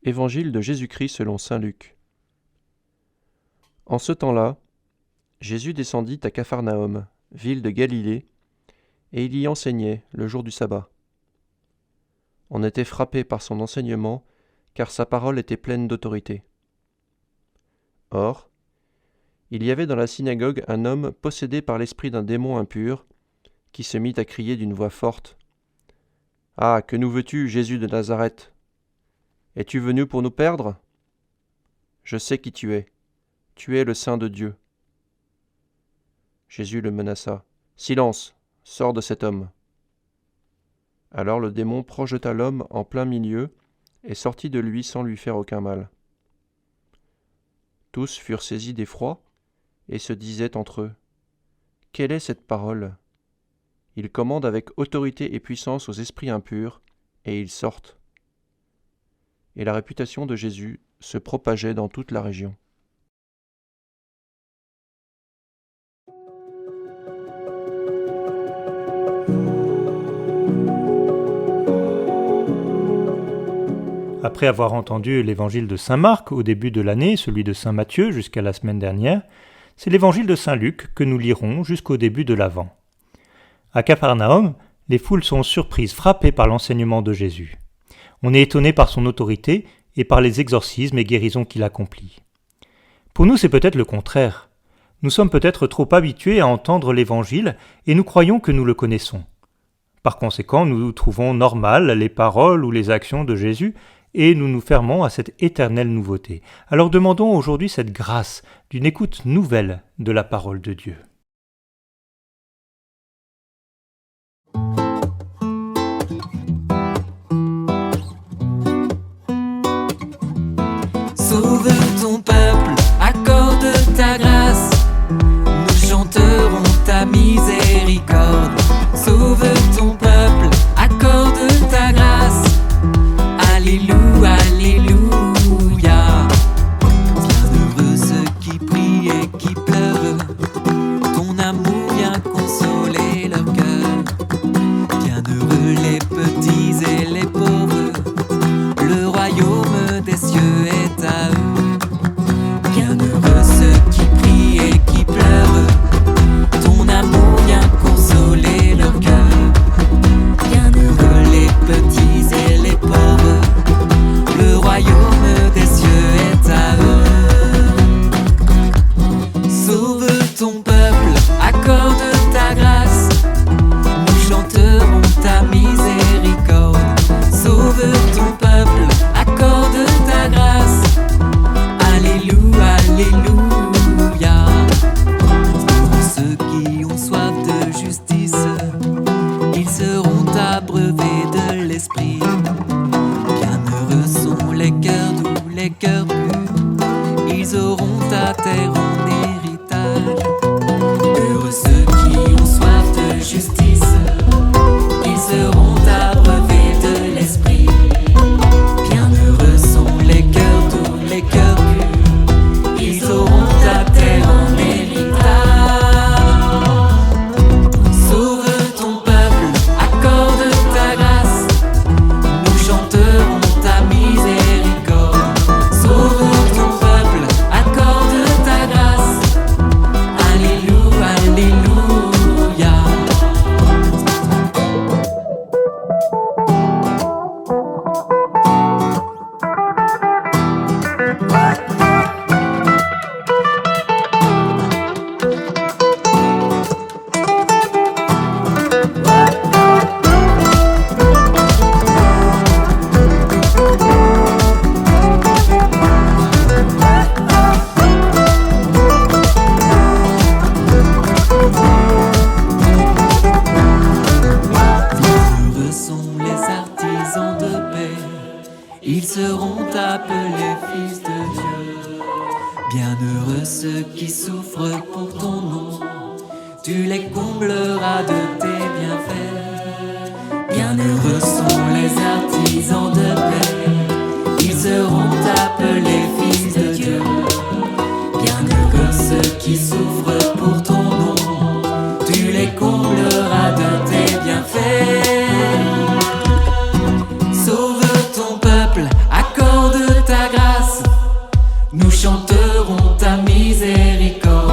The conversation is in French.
Évangile de Jésus-Christ selon saint Luc. En ce temps-là, Jésus descendit à Capharnaüm, ville de Galilée, et il y enseignait le jour du sabbat. On était frappé par son enseignement, car sa parole était pleine d'autorité. Or, il y avait dans la synagogue un homme possédé par l'esprit d'un démon impur, qui se mit à crier d'une voix forte : « Ah, que nous veux-tu, Jésus de Nazareth ? Es-tu venu pour nous perdre ? Je sais qui tu es le Saint de Dieu. » Jésus le menaça : « Silence, sors de cet homme. » Alors le démon projeta l'homme en plein milieu et sortit de lui sans lui faire aucun mal. Tous furent saisis d'effroi et se disaient entre eux : « Quelle est cette parole ? Il commande avec autorité et puissance aux esprits impurs, et ils sortent. » Et la réputation de Jésus se propageait dans toute la région. Après avoir entendu l'évangile de saint Marc au début de l'année, celui de saint Matthieu jusqu'à la semaine dernière, c'est l'évangile de saint Luc que nous lirons jusqu'au début de l'Avent. À Capharnaüm, les foules sont surprises, frappées par l'enseignement de Jésus. On est étonné par son autorité et par les exorcismes et guérisons qu'il accomplit. Pour nous, c'est peut-être le contraire. Nous sommes peut-être trop habitués à entendre l'évangile et nous croyons que nous le connaissons. Par conséquent, nous trouvons normales les paroles ou les actions de Jésus et nous nous fermons à cette éternelle nouveauté. Alors demandons aujourd'hui cette grâce d'une écoute nouvelle de la parole de Dieu. Sauve ton peuple, accorde ta grâce, nous chanterons ta miséricorde. Sauve ton peuple, accorde ta grâce, alléluia, alléluia. Bienheureux ceux qui prient et qui pleurent, ton amour vient consoler leur cœur. Bienheureux les petits et les pauvres, le royaume des cieux est à eux. Bienheureux ceux qui prient et qui pleurent, ton amour vient consoler leur cœur. Bienheureux les petits et les pauvres, le royaume des cieux est à eux. Sauve ton peuple, accorde ta grâce, nous chanterons ta miséricorde. Sauve ton peuple, accorde ta grâce, alléluia, alléluia. Pour ceux qui ont soif de justice, ils seront abreuvés de l'esprit. Bienheureux sont les cœurs doux, les cœurs purs, ils auront ta terre en héritage. Heureux ceux qui ont soif de justice, ils seront abreuvés de l'esprit. Bienheureux sont les cœurs doux, les cœurs purs, ils auront ta terre en héritage. Sauve ton peuple, accorde ta grâce, nous chanterons ta miséricorde. Sauve ton peuple, accorde ta grâce, alléluia, alléluia. Heureux sont les artisans de paix, ils seront appelés fils de Dieu. Bienheureux ceux qui souffrent pour ton nom, tu les combleras de tes bienfaits. Bienheureux sont les artisans de paix, ils seront appelés fils de Dieu. Bienheureux ceux qui souffrent pour ton nom, tu les combleras de tes bienfaits. Sauve ton peuple, accorde Nous chanterons ta miséricorde.